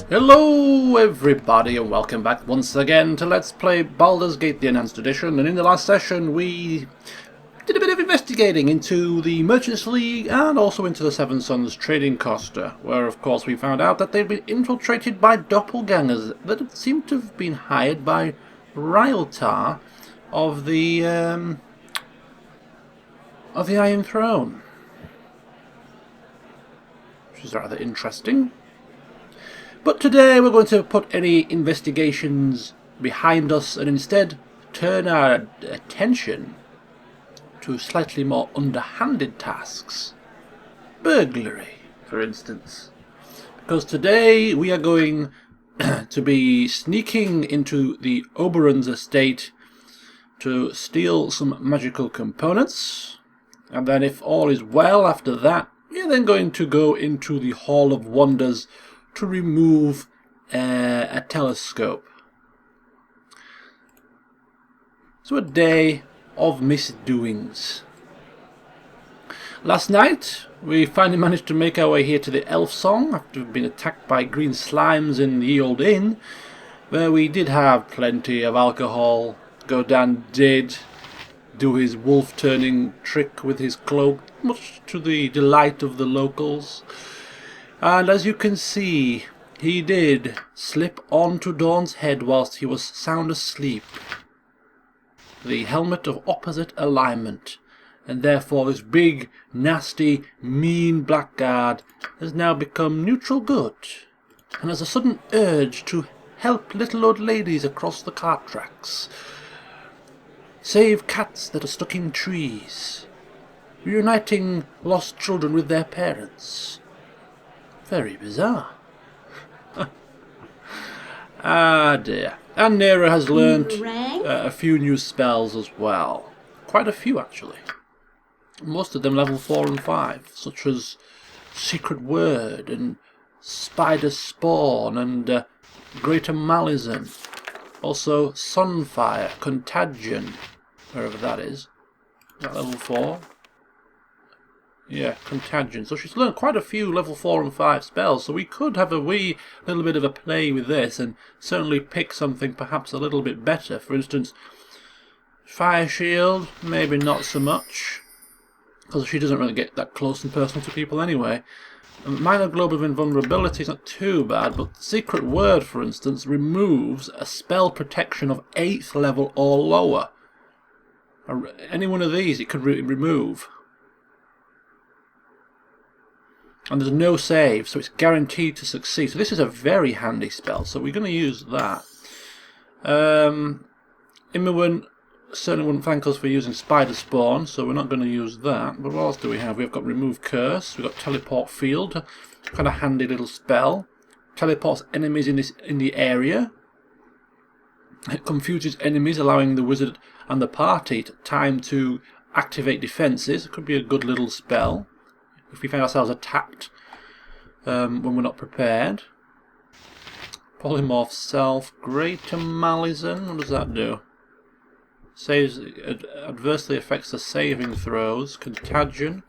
Hello everybody and welcome back once again to Let's Play Baldur's Gate the Enhanced Edition, and in the last session we did a bit of investigating into the Merchants League and also into the Seven Sons trading coaster, where of course we found out that they'd been infiltrated by doppelgangers that had seemed to have been hired by Ryaltar of the Iron Throne, which is rather interesting. But today we're going to put any investigations behind us and instead turn our attention to slightly more underhanded tasks. Burglary, for instance. Because today we are going to be sneaking into the Oberan's estate to steal some magical components. And then if all is well after that, we are then going to go into the Hall of Wonders to remove a telescope. So a day of misdoings. Last night we finally managed to make our way here to the Elf Song after we've been attacked by green slimes in the old inn, where we did have plenty of alcohol. Godan did do his wolf turning trick with his cloak, much to the delight of the locals. And as you can see, he did slip onto Dawn's head whilst he was sound asleep the helmet of opposite alignment, and therefore this big, nasty, mean blackguard has now become neutral good, and has a sudden urge to help little old ladies across the cart tracks, save cats that are stuck in trees, reuniting lost children with their parents. Very bizarre. Ah dear. And Nera has learnt a few new spells as well. Quite a few actually. Most of them level 4 and 5, such as Secret Word and Spider Spawn and Greater Malison. Also Sunfire, Contagion, wherever that is. That level 4. Yeah, Contagion. So she's learned quite a few level 4 and 5 spells, so we could have a wee little bit of a play with this and certainly pick something perhaps a little bit better. For instance, Fire Shield, maybe not so much, because she doesn't really get that close and personal to people anyway. Minor Globe of Invulnerability is not too bad, but Secret Word, for instance, removes a spell protection of 8th level or lower. Any one of these it could remove. And there's no save, so it's guaranteed to succeed. So this is a very handy spell, so we're going to use that. Immerwin certainly wouldn't thank us for using Spider Spawn, so we're not going to use that. But what else do we have? We've got Remove Curse, we've got Teleport Field, kind of handy little spell. Teleports enemies in the area. It confuses enemies, allowing the wizard and the party time to activate defences. It could be a good little spell if we find ourselves attacked when we're not prepared. Polymorph Self, Greater Malison, what does that do? Saves, adversely affects the saving throws. Contagion.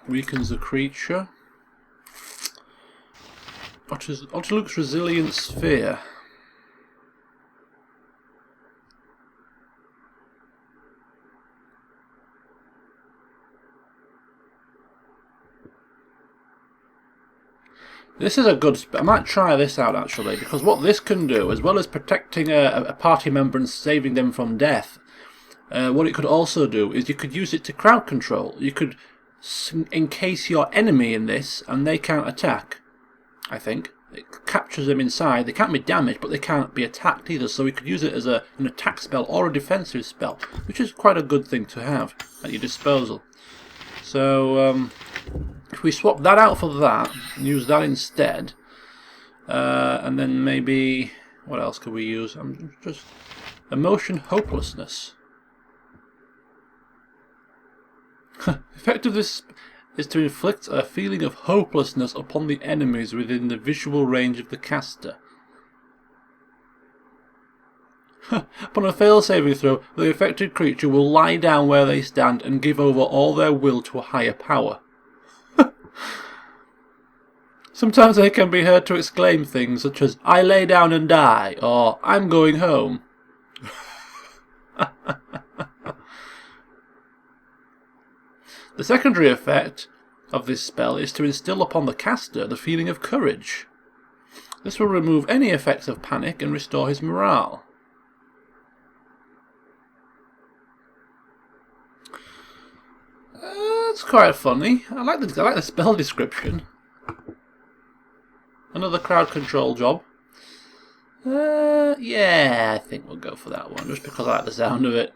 Weakens the creature. Ultraluke's Resilient Sphere. This is a good I might try this out actually, because what this can do, as well as protecting a party member and saving them from death, what it could also do is you could use it to crowd control. You could encase your enemy in this and they can't attack, I think. It captures them inside. They can't be damaged, but they can't be attacked either, so we could use it as an attack spell or a defensive spell, which is quite a good thing to have at your disposal. So if we swap that out for that and use that instead, and then maybe what else could we use? Just Emotion Hopelessness. Effect of this is to inflict a feeling of hopelessness upon the enemies within the visual range of the caster. Upon a fail saving throw, the affected creature will lie down where they stand and give over all their will to a higher power. Sometimes they can be heard to exclaim things such as, "I lay down and die," or "I'm going home." The secondary effect of this spell is to instill upon the caster the feeling of courage. This will remove any effects of panic and restore his morale. That's quite funny. I like the spell description. Another crowd control job. Yeah, I think we'll go for that one, just because I like the sound of it.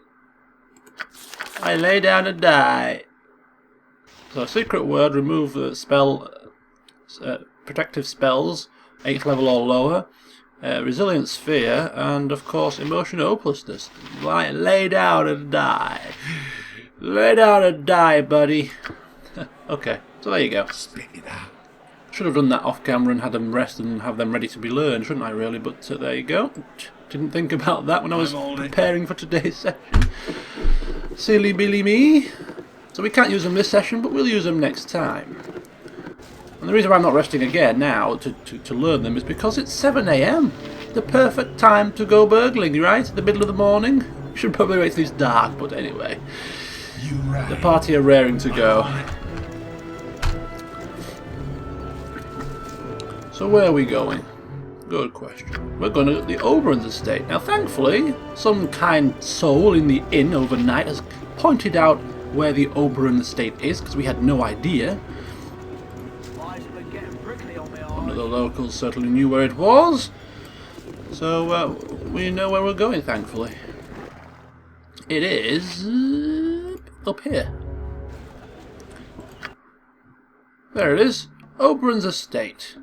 I lay down and die. So, secret word, remove the spell, protective spells, 8th level or lower, resilient sphere, and of course emotion hopelessness. Lay down and die. Lay down and die, buddy. Okay, so there you go. Spit it out. Should have done that off camera and had them rest and have them ready to be learned, shouldn't I really? But there you go. Didn't think about that when I was preparing for today's session. Silly billy me. So we can't use them this session, but we'll use them next time. And the reason why I'm not resting again now to learn them is because it's 7 AM. The perfect time to go burgling, right? The middle of the morning. We should probably wait till it's dark, but anyway. The party are raring to go. So where are we going? Good question. We're going to the Oberan's estate. Now thankfully, some kind soul in the inn overnight has pointed out where the Oberan estate is, because we had no idea. One of the locals certainly knew where it was. So we know where we're going, thankfully. It is up here. There it is. Oberan's estate.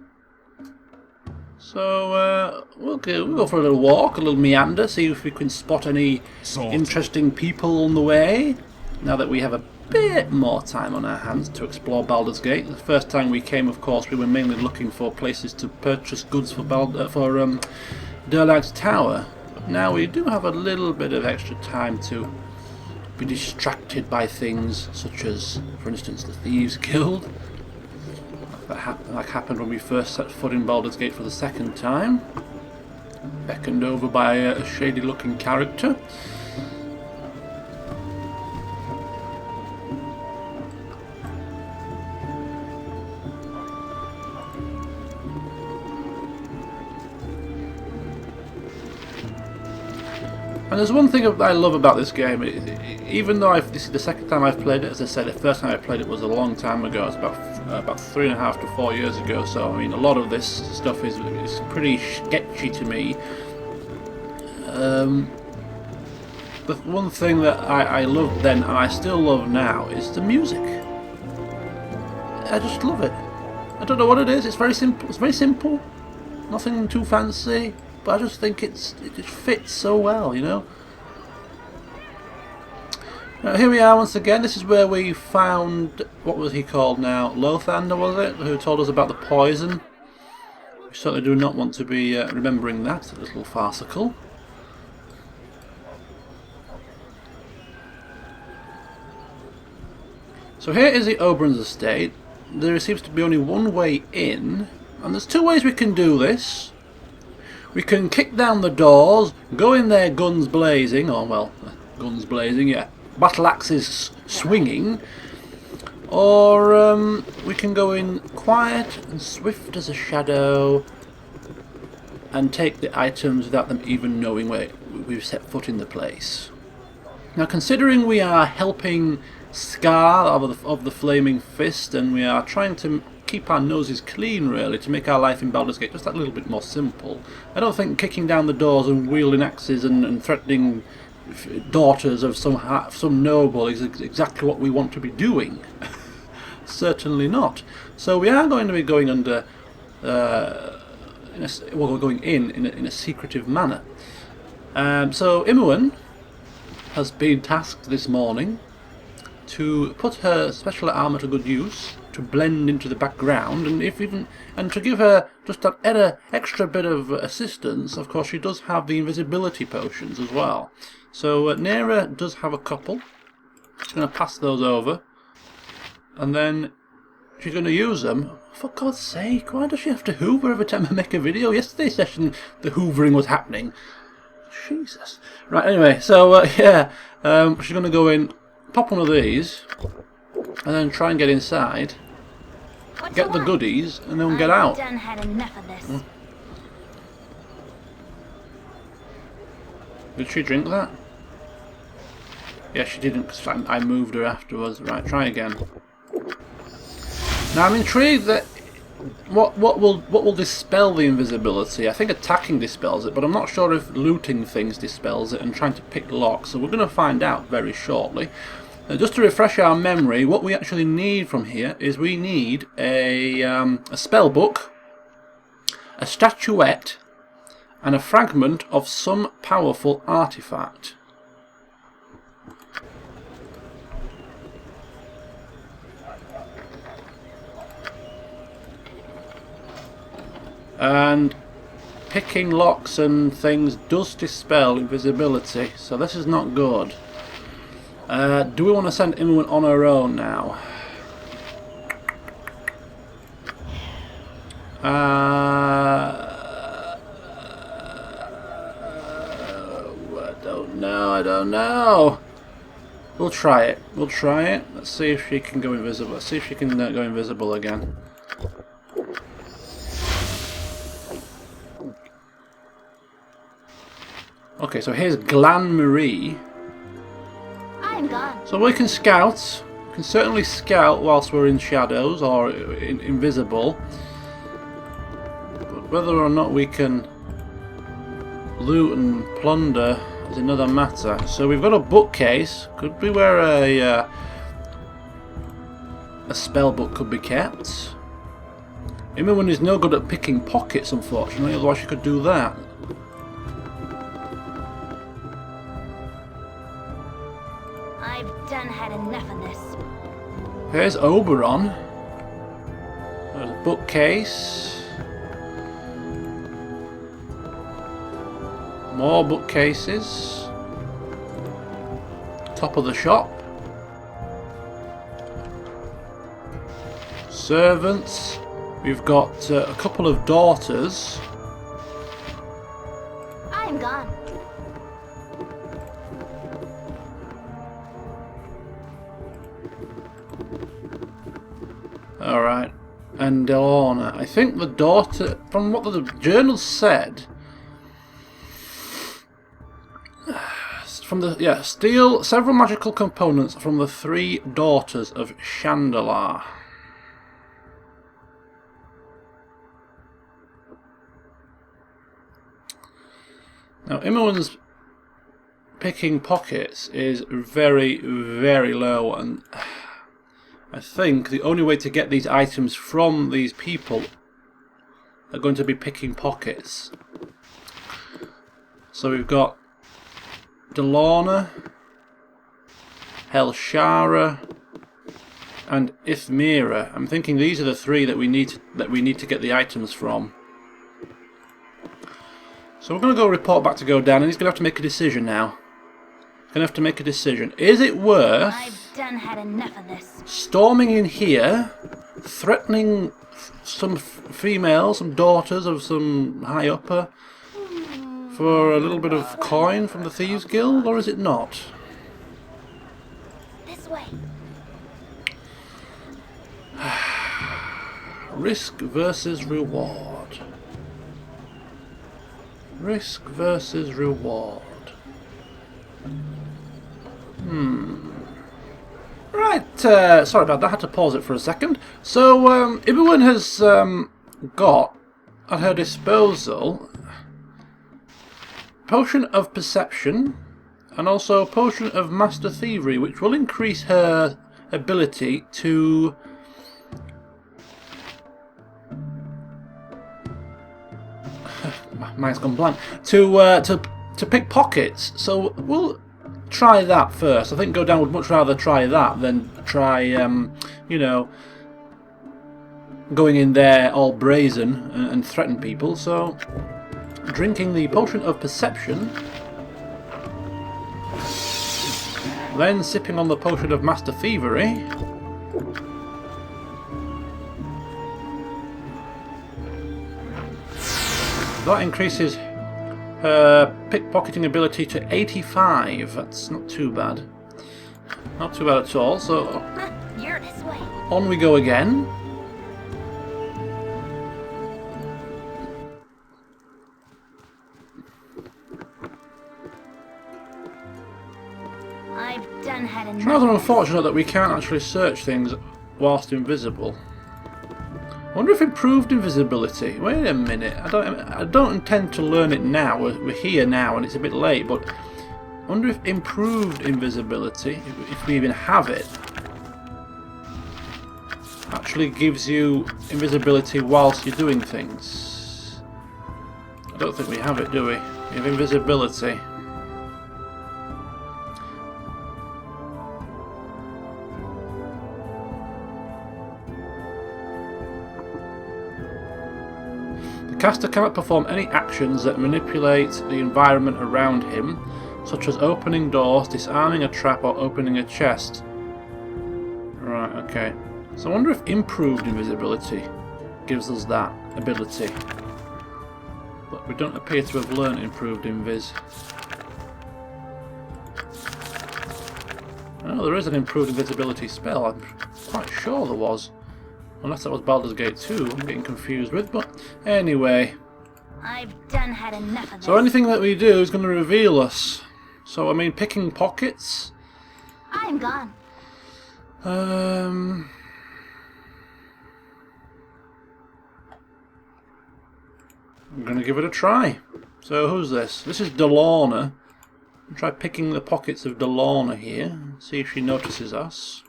So we'll go for a little walk, a little meander, see if we can spot any interesting people on the way. Now that we have a bit more time on our hands to explore Baldur's Gate. The first time we came, of course, we were mainly looking for places to purchase goods for Durlag's Tower. But now we do have a little bit of extra time to be distracted by things such as, for instance, the Thieves Guild. That happened when we first set foot in Baldur's Gate for the second time. Beckoned over by a shady-looking character. And there's one thing I love about this game, even though this is the second time I've played it. As I said, the first time I played it was a long time ago. It's about 3.5 to 4 years ago. So I mean, a lot of this stuff is pretty sketchy to me. The one thing that I loved then and I still love now is the music. I just love it. I don't know what it is. It's very simple. It's very simple. Nothing too fancy. But I just think it just fits so well, you know. Now, here we are once again. This is where we found, what was he called now? Lothander, was it? Who told us about the poison. We certainly do not want to be remembering that little farcical. So here is the Oberan's estate. There seems to be only one way in, and there's two ways we can do this. We can kick down the doors, go in there guns blazing, or well, guns blazing, yeah, battle axes swinging, or we can go in quiet and swift as a shadow and take the items without them even knowing where we've set foot in the place. Now, considering we are helping Scar of the Flaming Fist, and we are trying to keep our noses clean, really, to make our life in Baldur's Gate just that little bit more simple, I don't think kicking down the doors and wielding axes and threatening daughters of some noble is exactly what we want to be doing. Certainly not. So we are going to be going under, we're going in a secretive manner. So Imoen has been tasked this morning to put her special armour to good use, to to blend into the background, and to give her just that extra bit of assistance, of course, she does have the invisibility potions as well. So Nera does have a couple. She's going to pass those over, and then she's going to use them. For God's sake, why does she have to hoover every time I make a video? Yesterday's session, the hoovering was happening. Jesus. Right, anyway, so yeah, she's going to go in, pop one of these, and then try and get inside, get the goodies, and then get out. I've done had enough of this. Did she drink that? Yeah, she didn't, because I moved her afterwards. Right, try again. Now I'm intrigued that what will dispel the invisibility. I think attacking dispels it, but I'm not sure if looting things dispels it and trying to pick locks. So we're going to find out very shortly. Just to refresh our memory, what we actually need from here is we need a spell book, a statuette, and a fragment of some powerful artifact. And picking locks and things does dispel invisibility, so this is not good. Do we want to send Imoen on her own now? I don't know. We'll try it. Let's see if she can go invisible. Let's see if she can go invisible again. Okay, so here's Glan Marie. I'm gone. So we can scout. We can certainly scout whilst we're in shadows or invisible. But whether or not we can loot and plunder is another matter. So we've got a bookcase. Could be where a spell book could be kept. Imoen is no good at picking pockets, unfortunately, otherwise she could do that. I've done had enough of this. Here's Oberan. There's a bookcase. More bookcases. Top of the shop. Servants. We've got a couple of daughters. I'm gone. Alright. And Delorna. I think the daughter, from what the journal said, steal several magical components from the 3 daughters of Chandalar. Now, Imoen's picking pockets is very, very low, and I think the only way to get these items from these people are going to be picking pockets. So we've got Delorna, Helshara, and Ithmira. I'm thinking these are the 3 that we need to get the items from. So we're going to go report back to Godan, and he's going to have to make a decision now. Going to have to make a decision. Is it worth I've done had enough of this. Storming in here, threatening some females, some daughters of some high upper, for a little bit of coin from the Thieves Guild, or is it not? This way. Risk versus reward. Risk versus reward. Right, sorry about that, I had to pause it for a second. So, Imoen has got at her disposal Potion of Perception and also Potion of Master Thievery, which will increase her ability to mine's gone blank. To pick pockets. So we'll try that first. I think Godan would much rather try that than try, you know, going in there all brazen and threaten people, so drinking the potion of perception, then sipping on the potion of master thievery. That increases her pickpocketing ability to 85. That's not too bad. Not too bad at all, so You're this way. on we go again. I've done had It's enough. rather unfortunate that we can't actually search things whilst invisible. I wonder if improved invisibility. Wait a minute. I don't intend to learn it now. We're here now and it's a bit late, but I wonder if improved invisibility, if we even have it, actually gives you invisibility whilst you're doing things. I don't think we have it, do we? We have invisibility. The caster cannot perform any actions that manipulate the environment around him, such as opening doors, disarming a trap, or opening a chest. Right, okay. So I wonder if improved invisibility gives us that ability. But we don't appear to have learned improved invis. Oh, there is an improved invisibility spell. I'm quite sure there was. Unless that was Baldur's Gate 2, I'm getting confused with, but anyway. I've done had enough of this. So anything that we do is going to reveal us. So, I mean, picking pockets. I'm gone. I'm going to give it a try. So, who's this? This is Delorna. I'll try picking the pockets of Delorna here. See if she notices us.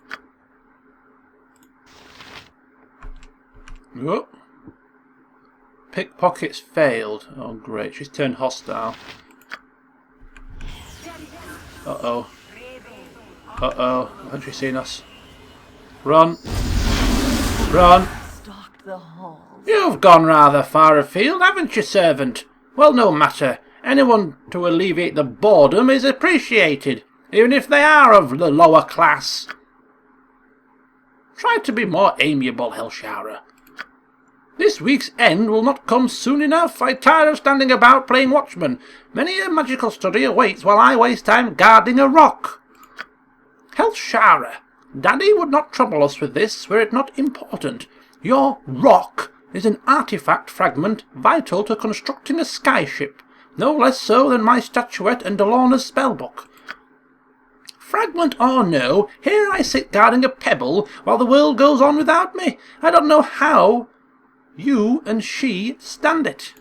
Oh. Pickpockets failed. Oh great, she's turned hostile. Uh-oh. Uh-oh, I think she's seen us. Run. Run. You've gone rather far afield, haven't you, servant? Well, no matter. Anyone to alleviate the boredom is appreciated, even if they are of the lower class. Try to be more amiable, Hellshower. This week's end will not come soon enough. I tire of standing about playing watchman. Many a magical study awaits while I waste time guarding a rock. Hellshower, Daddy would not trouble us with this were it not important. Your rock is an artifact fragment vital to constructing a skyship, no less so than my statuette and Delorna's spellbook. Fragment or no, here I sit guarding a pebble while the world goes on without me. I don't know how you and she stand it.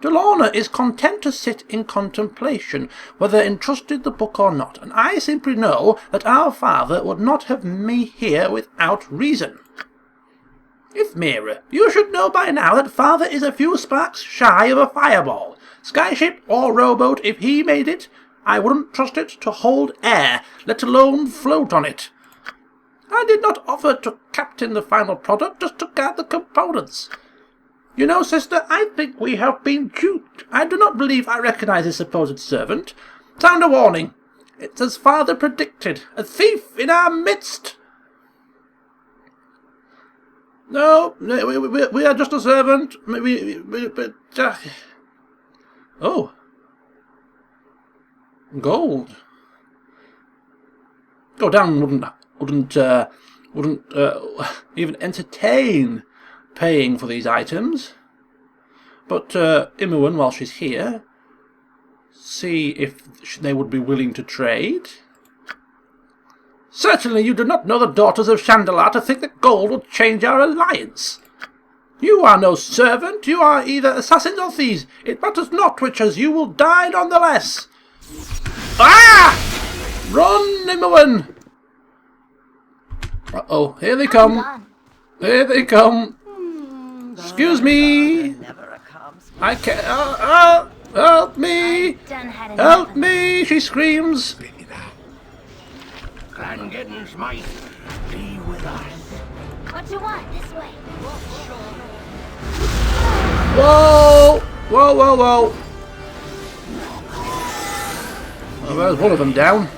Delorna is content to sit in contemplation, whether entrusted the book or not, and I simply know that our father would not have me here without reason. Ithmira, you should know by now that father is a few sparks shy of a fireball. Skyship or rowboat, if he made it, I wouldn't trust it to hold air, let alone float on it. I did not offer to captain the final product, just to guard the components. You know, sister, I think we have been duped. I do not believe I recognize his supposed servant. Sound a warning. It's as father predicted. A thief in our midst. No, we are just a servant. Oh. Gold. Go down wouldn't even entertain paying for these items. But Imoen, while she's here, see if they would be willing to trade. Certainly you do not know the daughters of Chandalar to think that gold would change our alliance. You are no servant, you are either assassins or thieves. It matters not which, as you will die nonetheless. Ah! Run, Imoen! Uh-oh, here they come. Here they come. Excuse me. I can't. Help me. Help me, she screams. Clangeddin's might be with us. What you want? This way. Whoa! Whoa, whoa, whoa! Well, there's one of them down.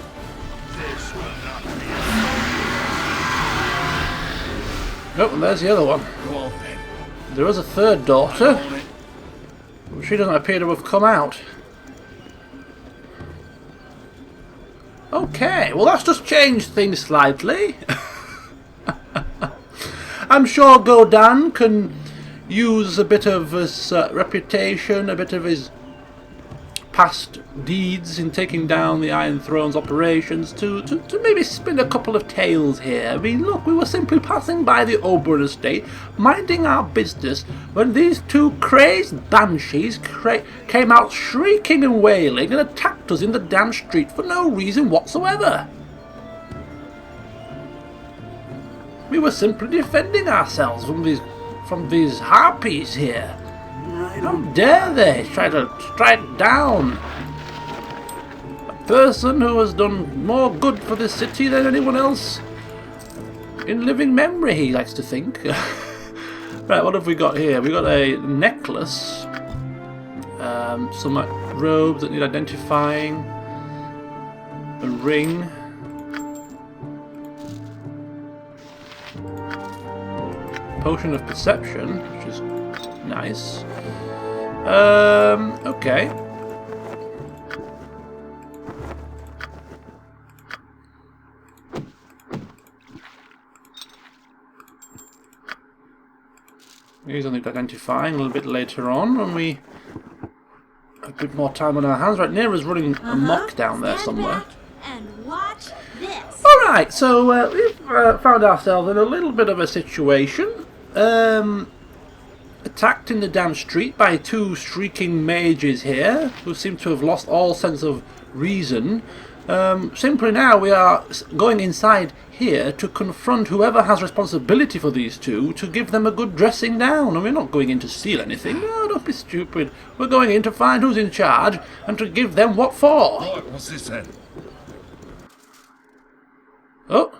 Oh, and there's the other one. There is a third daughter, but she doesn't appear to have come out. Okay, well that's just changed things slightly. I'm sure Godan can use a bit of his reputation, a bit of his past deeds in taking down the Iron Throne's operations to maybe spin a couple of tales here. I mean, look, we were simply passing by the Oberan estate, minding our business, when these two crazed banshees came out shrieking and wailing and attacked us in the damn street for no reason whatsoever. We were simply defending ourselves from these harpies here. How dare they try to strike down a person who has done more good for this city than anyone else in living memory, he likes to think. Right, what have we got here? We got a necklace, some robes that need identifying, a ring, potion of perception, which is nice. Okay. These only identifying a little bit later on when we have a bit more time on our hands. Right, Nera's running amok down there somewhere. And watch this. Alright, so we've found ourselves in a little bit of a situation. Attacked in the damn street by two shrieking mages here, who seem to have lost all sense of reason. Simply now we are going inside here to confront whoever has responsibility for these two, to give them a good dressing down. And we're not going in to steal anything. No, don't be stupid. We're going in to find who's in charge and to give them what for. Right, what's this then? Oh,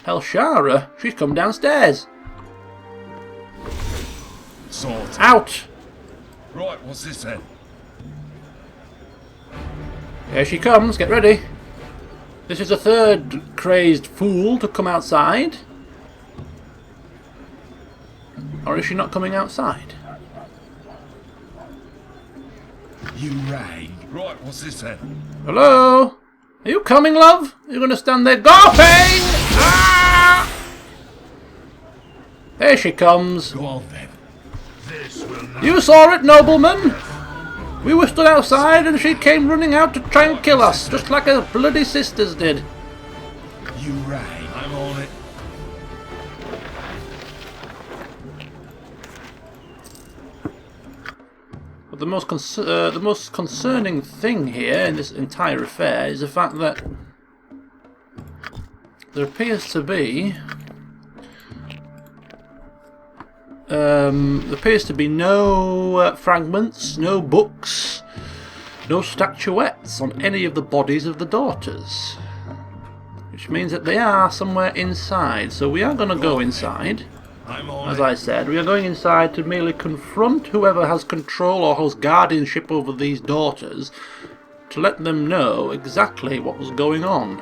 Helshara, she's come downstairs. Sort. Out! Right, what's this then? Here she comes, get ready. This is a third crazed fool to come outside. Or is she not coming outside? You rang. Right, what's this then? Hello? Are you coming, love? You're going to stand there gawping! Ah! There she comes. Go on then. You saw it, nobleman? We were stood outside and she came running out to try and kill us, just like her bloody sisters did. You rang. I'm on it. But the most concerning thing here in this entire affair is the fact that there appears to be no fragments, no books, no statuettes on any of the bodies of the daughters. Which means that they are somewhere inside. So we are going to go inside. As I said, we are going inside to merely confront whoever has control or has guardianship over these daughters, to let them know exactly what was going on.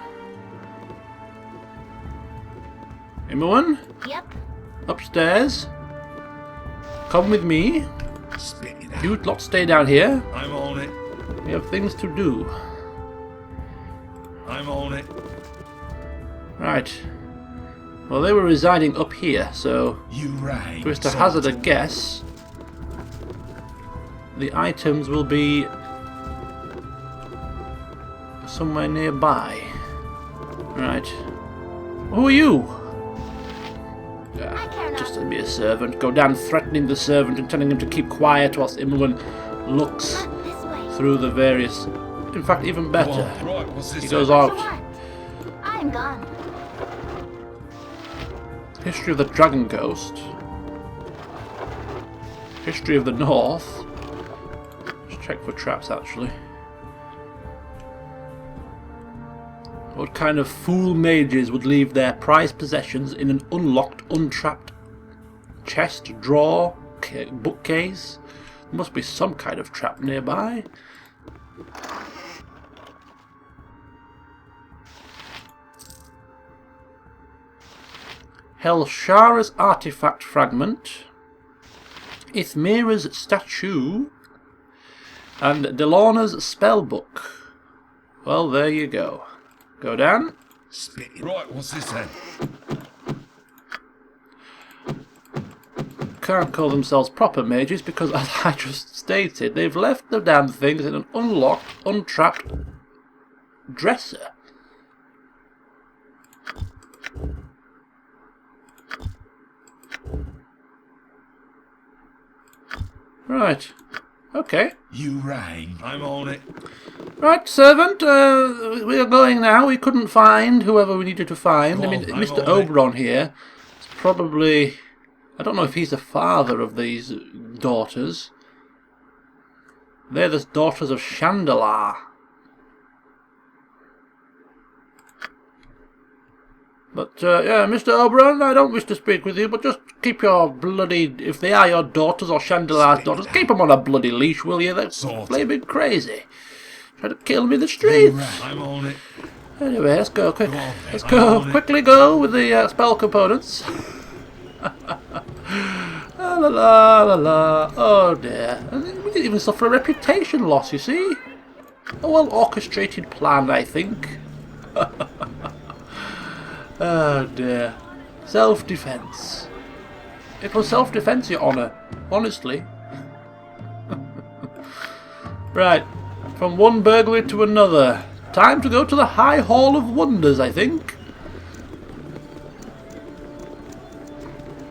Imoen? Yep. Upstairs. Come with me. Spit it out. You lot stay down here. I'm on it. We have things to do. I'm on it. Right. Well, they were residing up here, so You rang. if I was to hazard a guess, the items will be somewhere nearby. Right. Who are you? I care not. Just to be a servant. Go down threatening the servant and telling him to keep quiet whilst Imoen looks Not this way. through the various... In fact, even Go better. on. Right, what's this He then? goes What you out. want? I'm gone. History of the Dragon Ghost. History of the North. Let's check for traps, actually. What kind of fool mages would leave their prized possessions in an unlocked, untrapped chest, drawer, bookcase? There must be some kind of trap nearby. Helshara's artifact fragment, Ithmira's statue, and Delorna's spellbook. Well, there you go. Go down. Right, what's this then? Can't call themselves proper mages because, as I just stated, they've left the damn things in an unlocked, untrapped dresser. Right. Okay. You rang. I'm on it. Right, servant, we are going now. We couldn't find whoever we needed to find. I mean, Mr. Oberan here is probably... I don't know if he's the father of these daughters. They're the daughters of Chandalar. But, yeah, Mr. Oberan, I don't wish to speak with you, but just keep your bloody... If they are your daughters or Chandalar's daughters, keep them on a bloody leash, will you? They're flaming crazy. Try to kill me in the streets. I'm on it. Anyway, let's go quick. Let's go. Quickly go with the spell components. La la la la. Oh dear. And we didn't even suffer a reputation loss, you see. A well orchestrated plan, I think. Oh dear. Self-defense. It was self-defense, Your Honour. Honestly. Right. From one burglary to another. Time to go to the High Hall of Wonders, I think.